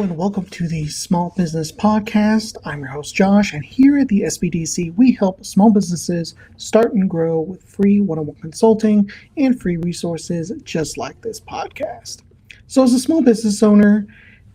and welcome to the Small Business Podcast. I'm your host, Josh, and here at the SBDC, we help small businesses start and grow with free one-on-one consulting and free resources just like this podcast. So as a small business owner,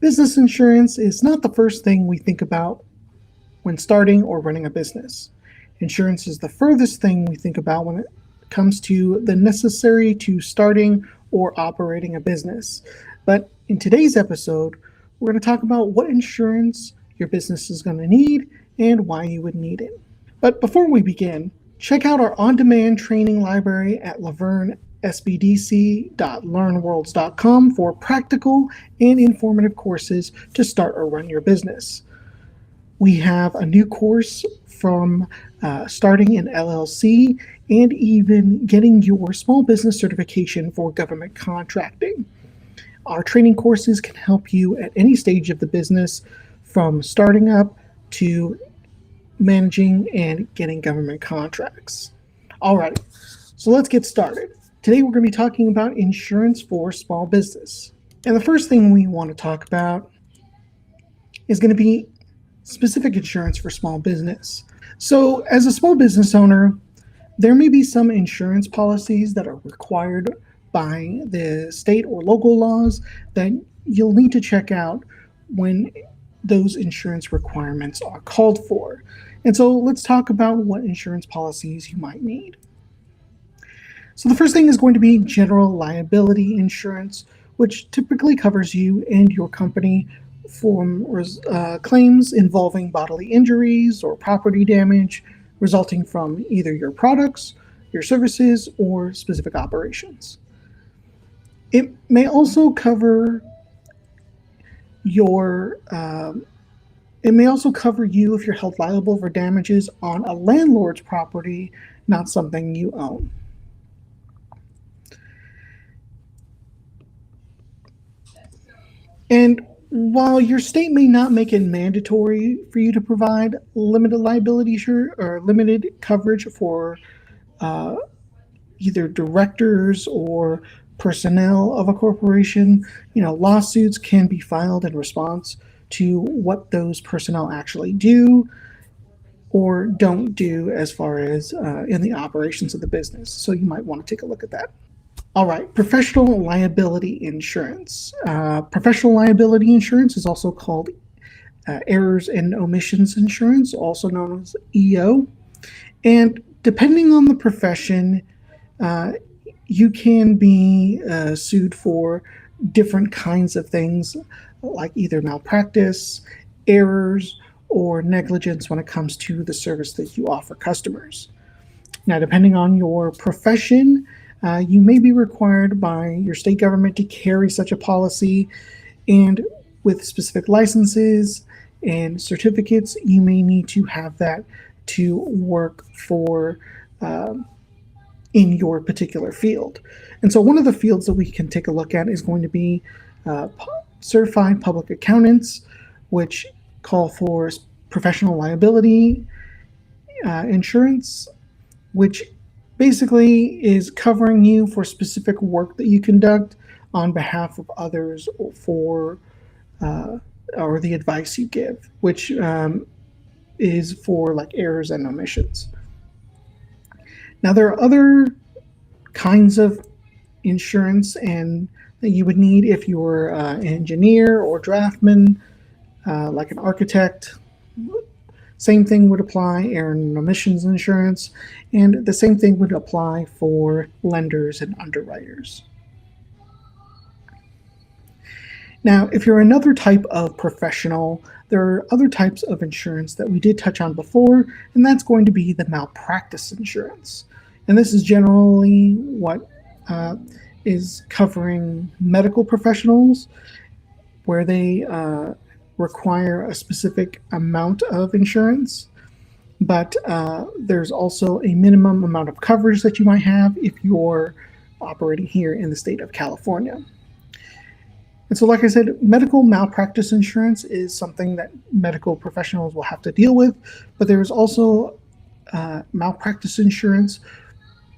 business insurance is not the first thing we think about when starting or running a business. Insurance is the furthest thing we think about when it comes to the necessary to starting or operating a business. But in today's episode, we're going to talk about what insurance your business is going to need and why you would need it. But before we begin, check out our on-demand training library at lavernesbdc.learnworlds.com for practical and informative courses to start or run your business. We have a new course from starting an LLC and even getting your small business certification for government contracting. Our training courses can help you at any stage of the business, from starting up to managing and getting government contracts. All right, so let's get started. Today we're going to be talking about insurance for small business. And the first thing we want to talk about is going to be specific insurance for small business. So as a small business owner, there may be some insurance policies that are required by the state or local laws that you'll need to check out when those insurance requirements are called for. And so let's talk about what insurance policies you might need. So the first thing is going to be general liability insurance, which typically covers you and your company from claims involving bodily injuries or property damage resulting from either your products, your services, or specific operations. It may also cover you if you're held liable for damages on a landlord's property, not something you own. And while your state may not make it mandatory for you to provide limited liability or limited coverage for either directors or personnel of a corporation, lawsuits can be filed in response to what those personnel actually do or don't do as far as in the operations of the business. So you might want to take a look at that. All right, professional liability insurance. Professional liability insurance is also called errors and omissions insurance, also known as EO. And depending on the profession, you can be sued for different kinds of things, like either malpractice, errors, or negligence when it comes to the service that you offer customers. Now, depending on your profession, you may be required by your state government to carry such a policy, and with specific licenses and certificates, you may need to have that to work for in your particular field. And so one of the fields that we can take a look at is going to be certified public accountants, which call for professional liability insurance, which basically is covering you for specific work that you conduct on behalf of others or the advice you give, which is for like errors and omissions. Now, there are other kinds of insurance that you would need if you're an engineer or draftsman, like an architect. Same thing would apply, error and omissions insurance, and the same thing would apply for lenders and underwriters. Now, if you're another type of professional, there are other types of insurance that we did touch on before, and that's going to be the malpractice insurance. And this is generally what is covering medical professionals, where they require a specific amount of insurance, but there's also a minimum amount of coverage that you might have if you're operating here in the state of California. And so, like I said, medical malpractice insurance is something that medical professionals will have to deal with, but there is also malpractice insurance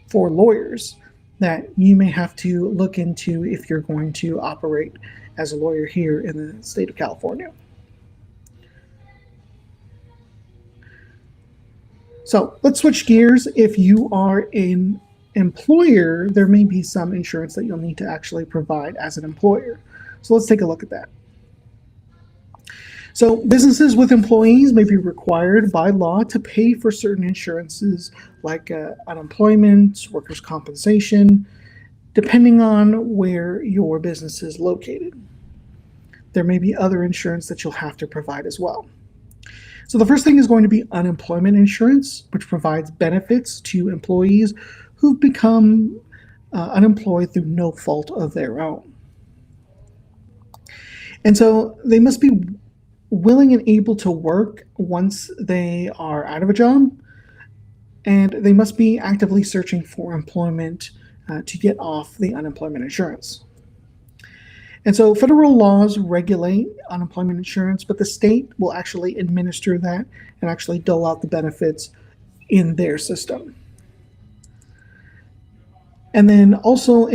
for lawyers. that you may have to look into if you're going to operate as a lawyer here in the state of California. So let's switch gears. If you are an employer, there may be some insurance that you'll need to actually provide as an employer. So let's take a look at that. So businesses with employees may be required by law to pay for certain insurances like unemployment, workers' compensation, depending on where your business is located. There may be other insurance that you'll have to provide as well. So the first thing is going to be unemployment insurance, which provides benefits to employees who've become unemployed through no fault of their own. And so they must be willing and able to work once they are out of a job, and they must be actively searching for employment to get off the unemployment insurance. And so federal laws regulate unemployment insurance, but the state will actually administer that and actually dole out the benefits in their system. And then also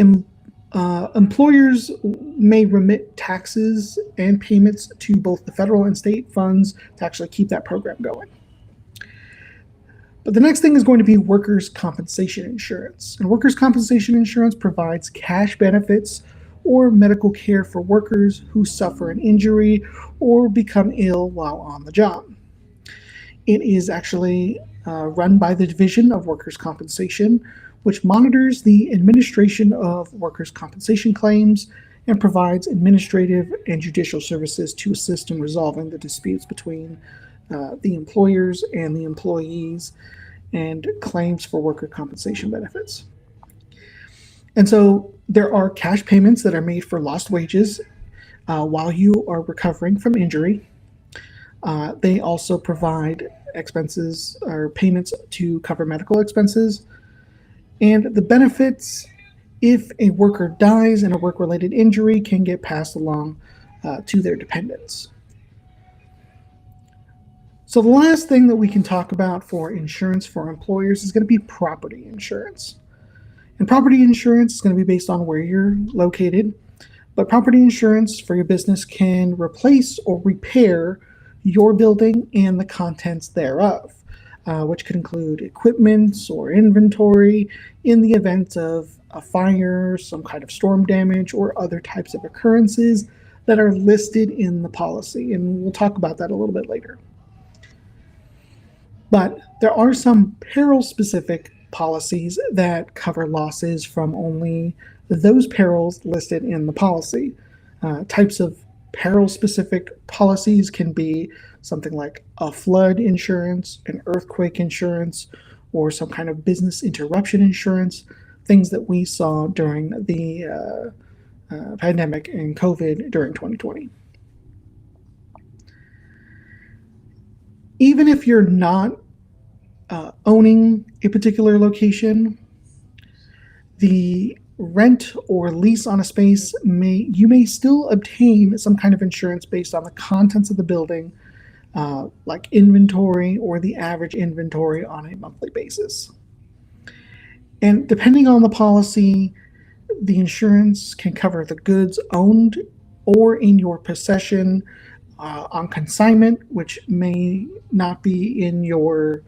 employers may remit taxes and payments to both the federal and state funds to actually keep that program going. But the next thing is going to be workers' compensation insurance. And workers' compensation insurance provides cash benefits or medical care for workers who suffer an injury or become ill while on the job. It is actually run by the Division of Workers' Compensation, which monitors the administration of workers' compensation claims and provides administrative and judicial services to assist in resolving the disputes between the employers and the employees and claims for worker compensation benefits. And so there are cash payments that are made for lost wages while you are recovering from injury. They also provide expenses or payments to cover medical expenses. And the benefits, if a worker dies in a work-related injury, can get passed along to their dependents. So the last thing that we can talk about for insurance for employers is going to be property insurance. And property insurance is going to be based on where you're located, but property insurance for your business can replace or repair your building and the contents thereof, which could include equipment or inventory in the event of a fire, some kind of storm damage, or other types of occurrences that are listed in the policy. And we'll talk about that a little bit later. But there are some peril-specific policies that cover losses from only those perils listed in the policy. Types of peril-specific policies can be something like a flood insurance, an earthquake insurance, or some kind of business interruption insurance, things that we saw during the pandemic and COVID during 2020. Even if you're not owning a particular location, the rent or lease on a space you may still obtain some kind of insurance based on the contents of the building, like inventory or the average inventory on a monthly basis. And depending on the policy, the insurance can cover the goods owned or in your possession on consignment, which may not be in your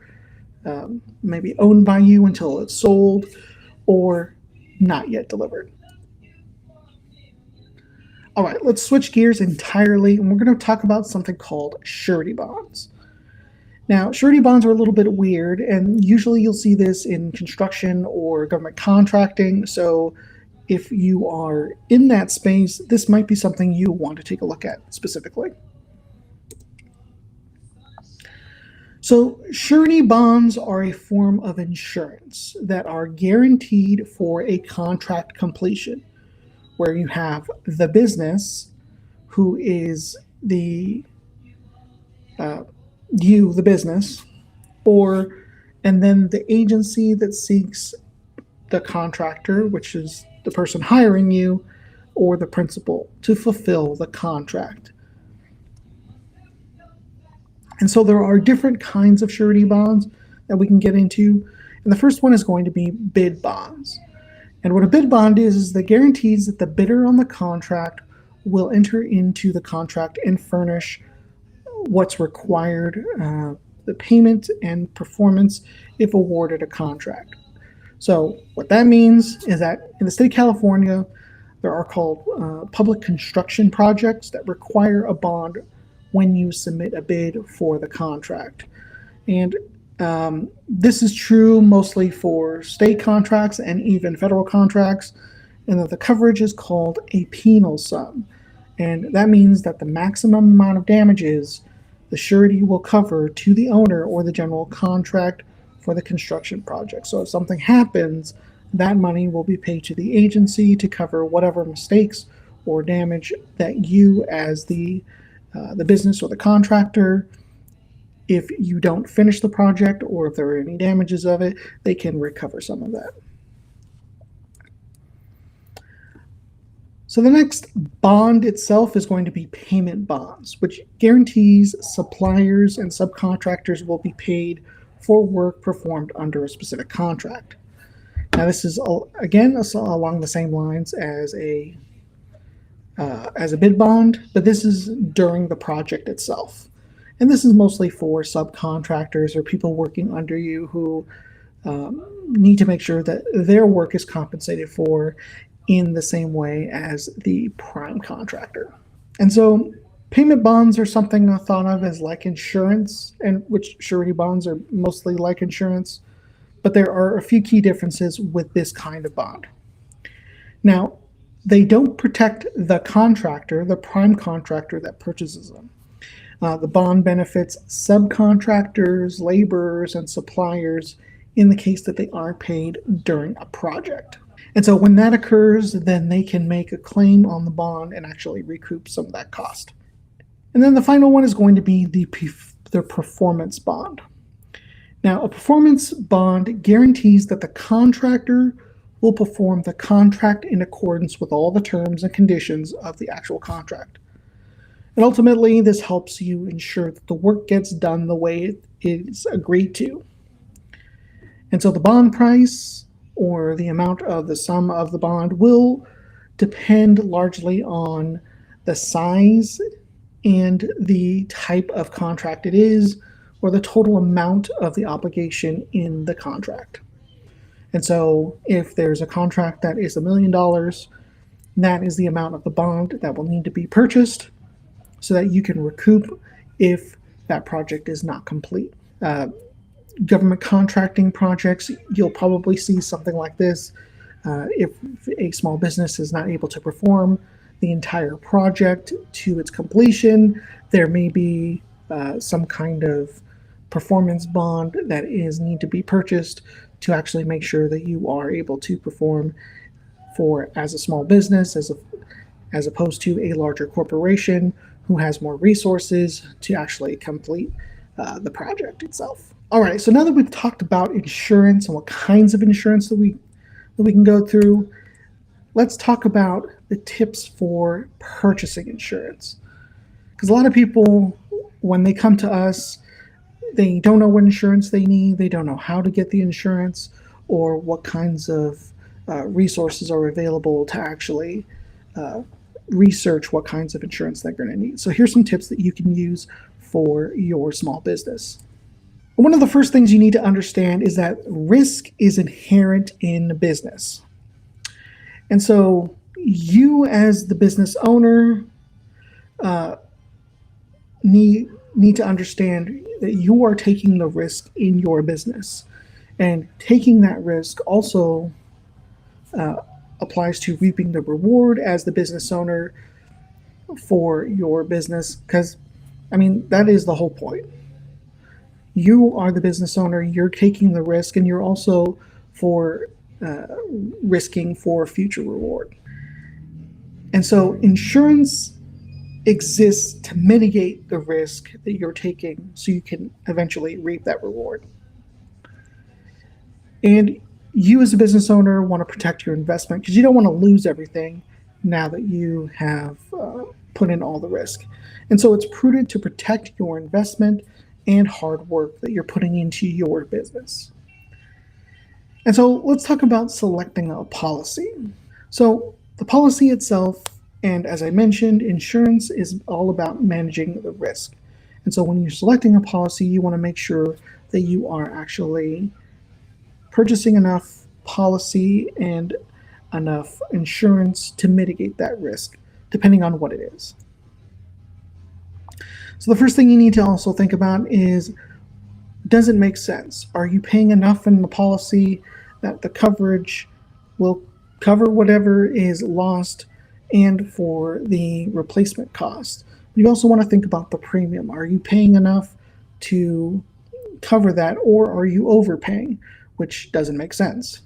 maybe owned by you until it's sold or not yet delivered. All right, let's switch gears entirely, and we're going to talk about something called surety bonds. Now, surety bonds are a little bit weird, and usually you'll see this in construction or government contracting. So if you are in that space, this might be something you want to take a look at specifically. So surety bonds are a form of insurance that are guaranteed for a contract completion, where you have the business who is the business, and then the agency that seeks the contractor, which is the person hiring you, or the principal, to fulfill the contract. And so there are different kinds of surety bonds that we can get into. And the first one is going to be bid bonds. And what a bid bond is that guarantees that the bidder on the contract will enter into the contract and furnish what's required, the payment and performance if awarded a contract. So what that means is that in the state of California, there are called public construction projects that require a bond when you submit a bid for the contract. And this is true mostly for state contracts and even federal contracts, and that the coverage is called a penal sum. And that means that the maximum amount of damages the surety will cover to the owner or the general contract for the construction project. So if something happens, that money will be paid to the agency to cover whatever mistakes or damage that you, as the business or the contractor, if you don't finish the project or if there are any damages of it, they can recover some of that. So the next bond itself is going to be payment bonds, which guarantees suppliers and subcontractors will be paid for work performed under a specific contract. Now this is, again, along the same lines as a bid bond, but this is during the project itself. And this is mostly for subcontractors or people working under you who need to make sure that their work is compensated for in the same way as the prime contractor. And so payment bonds are something I thought of as like insurance, and which surety bonds are mostly like insurance, but there are a few key differences with this kind of bond. Now, they don't protect the contractor, the prime contractor that purchases them. The bond benefits subcontractors, laborers, and suppliers in the case that they aren't paid during a project. And so when that occurs, then they can make a claim on the bond and actually recoup some of that cost. And then the final one is going to be the performance bond. Now, a performance bond guarantees that the contractor will perform the contract in accordance with all the terms and conditions of the actual contract. And ultimately, this helps you ensure that the work gets done the way it is agreed to. And so the bond price or the amount of the sum of the bond will depend largely on the size and the type of contract it is, or the total amount of the obligation in the contract. And so if there's a contract that is $1 million, that is the amount of the bond that will need to be purchased so that you can recoup if that project is not complete. Government contracting projects, you'll probably see something like this. If a small business is not able to perform the entire project to its completion, there may be some kind of performance bond that need to be purchased to actually make sure that you are able to perform as a small business, as opposed to a larger corporation who has more resources to actually complete the project itself. All right, so now that we've talked about insurance and what kinds of insurance that we can go through, let's talk about the tips for purchasing insurance. Because a lot of people, when they come to us, they don't know what insurance they need, they don't know how to get the insurance, or what kinds of resources are available to actually research what kinds of insurance they're going to need. So here's some tips that you can use for your small business. One of the first things you need to understand is that risk is inherent in business. And so you, as the business owner, need to understand that you are taking the risk in your business. And taking that risk also applies to reaping the reward as the business owner for your business, because, that is the whole point. You are the business owner, you're taking the risk, and you're also risking for future reward. And so insurance exists to mitigate the risk that you're taking so you can eventually reap that reward. And you, as a business owner, want to protect your investment because you don't want to lose everything now that you have put in all the risk. And so it's prudent to protect your investment and hard work that you're putting into your business. And so let's talk about selecting a policy. So the policy itself, and as I mentioned, insurance is all about managing the risk. And so when you're selecting a policy, you want to make sure that you are actually purchasing enough policy and enough insurance to mitigate that risk, depending on what it is. So the first thing you need to also think about is, does it make sense? Are you paying enough in the policy that the coverage will cover whatever is lost and for the replacement cost? You also want to think about the premium. Are you paying enough to cover that, or are you overpaying, which doesn't make sense?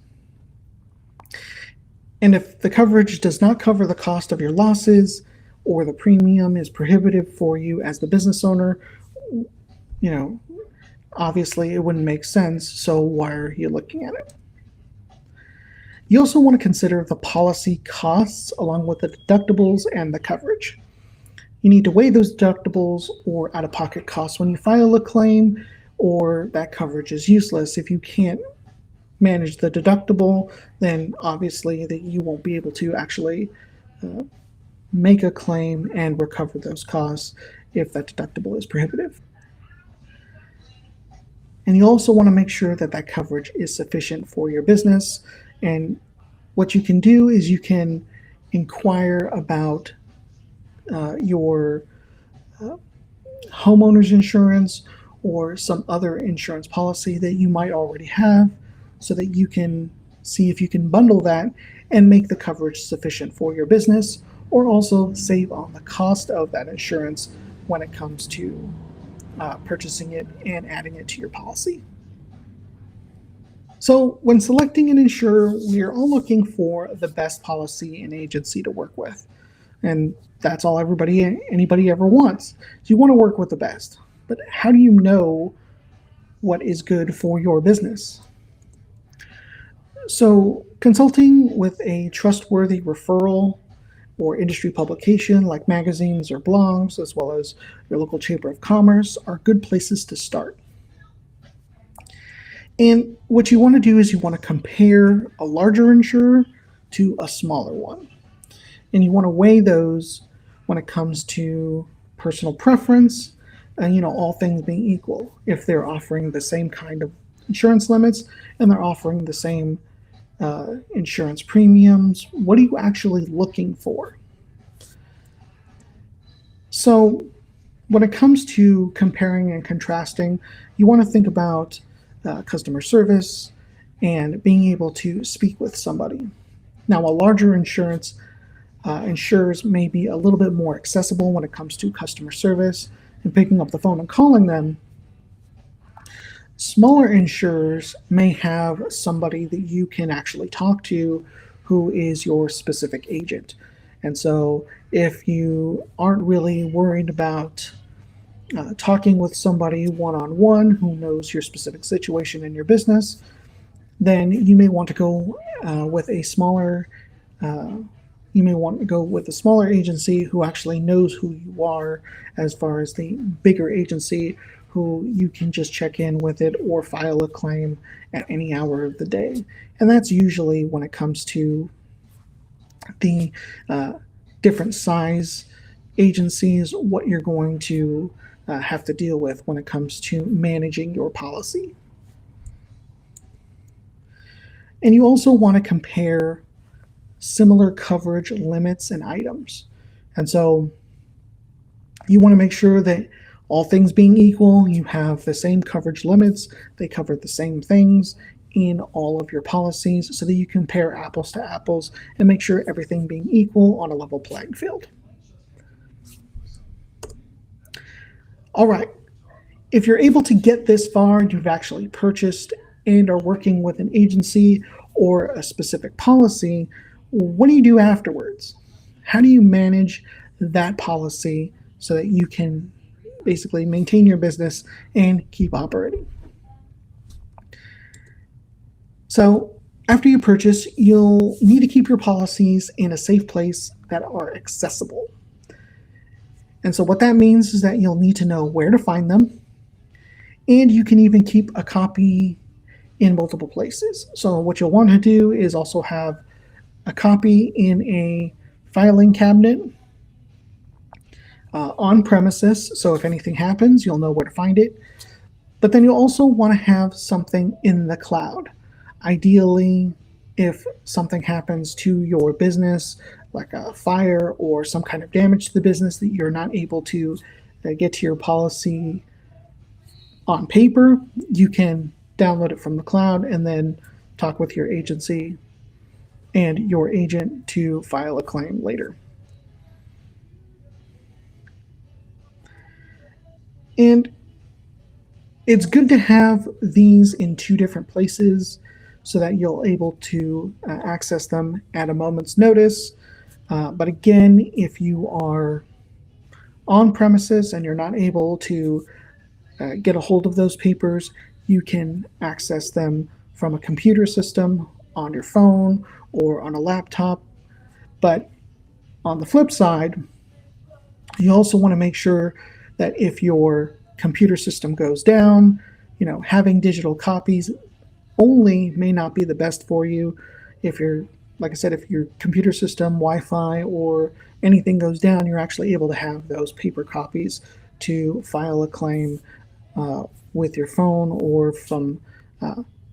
And if the coverage does not cover the cost of your losses, or the premium is prohibitive for you as the business owner, obviously it wouldn't make sense, so why are you looking at it? You also want to consider the policy costs along with the deductibles and the coverage. You need to weigh those deductibles or out-of-pocket costs when you file a claim, or that coverage is useless. If you can't manage the deductible, then obviously that you won't be able to actually make a claim and recover those costs if that deductible is prohibitive. And you also want to make sure that that coverage is sufficient for your business. And what you can do is you can inquire about your homeowner's insurance or some other insurance policy that you might already have, so that you can see if you can bundle that and make the coverage sufficient for your business, or also save on the cost of that insurance when it comes to purchasing it and adding it to your policy. So when selecting an insurer, we are all looking for the best policy and agency to work with. And that's all anybody ever wants. So you want to work with the best. But how do you know what is good for your business? So consulting with a trustworthy referral or industry publication like magazines or blogs, as well as your local chamber of commerce, are good places to start. And what you want to do is you want to compare a larger insurer to a smaller one. And you want to weigh those when it comes to personal preference and, all things being equal. If they're offering the same kind of insurance limits and they're offering the same insurance premiums, what are you actually looking for? So when it comes to comparing and contrasting, you want to think about customer service and being able to speak with somebody. Now, a larger insurers may be a little bit more accessible when it comes to customer service and picking up the phone and calling them. Smaller insurers may have somebody that you can actually talk to who is your specific agent. And so if you aren't really worried about talking with somebody one-on-one who knows your specific situation in your business, then you may want to go with a smaller agency who actually knows who you are, as far as the bigger agency who you can just check in with it or file a claim at any hour of the day. And that's usually when it comes to the different size agencies, what you're going to have to deal with when it comes to managing your policy. And you also want to compare similar coverage limits and items. And so you want to make sure that, all things being equal, you have the same coverage limits, they cover the same things in all of your policies, so that you compare apples to apples and make sure everything being equal on a level playing field. All right, if you're able to get this far, you've actually purchased and are working with an agency or a specific policy, what do you do afterwards? How do you manage that policy so that you can basically maintain your business and keep operating? So after you purchase, you'll need to keep your policies in a safe place that are accessible. And so what that means is that you'll need to know where to find them, and you can even keep a copy in multiple places. So what you'll want to do is also have a copy in a filing cabinet on premises. So if anything happens, you'll know where to find it. But then you'll also want to have something in the cloud. Ideally, if something happens to your business, like a fire or some kind of damage to the business that you're not able to get to your policy on paper, you can download it from the cloud and then talk with your agency and your agent to file a claim later. And it's good to have these in two different places so that you'll able to access them at a moment's notice. But again, if you are on premises and you're not able to get a hold of those papers, you can access them from a computer system on your phone or on a laptop. But on the flip side, you also want to make sure that if your computer system goes down, having digital copies only may not be the best for you. If you're, like I said, if your computer system, Wi-Fi, or anything goes down, you're actually able to have those paper copies to file a claim with your phone or from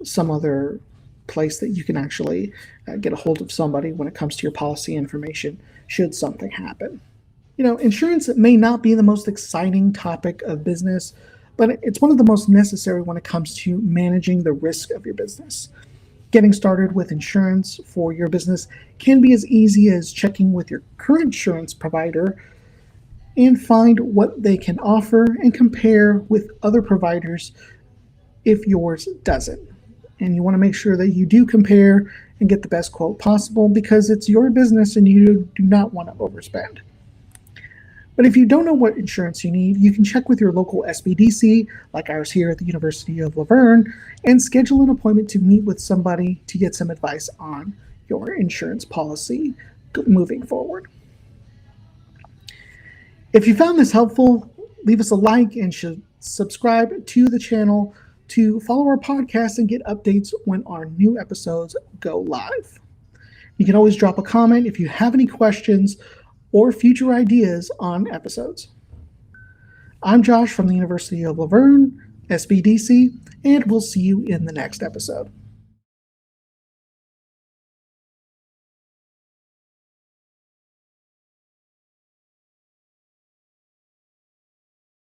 some other place that you can actually get a hold of somebody when it comes to your policy information should something happen. Insurance may not be the most exciting topic of business, but it's one of the most necessary when it comes to managing the risk of your business. Getting started with insurance for your business can be as easy as checking with your current insurance provider and find what they can offer and compare with other providers if yours doesn't. And you want to make sure that you do compare and get the best quote possible because it's your business and you do not want to overspend. But if you don't know what insurance you need, you can check with your local SBDC, like ours here at the University of La Verne, and schedule an appointment to meet with somebody to get some advice on your insurance policy moving forward. If you found this helpful, leave us a like and subscribe to the channel to follow our podcast and get updates when our new episodes go live. You can always drop a comment if you have any questions or future ideas on episodes. I'm Josh from the University of La Verne, SBDC, and we'll see you in the next episode.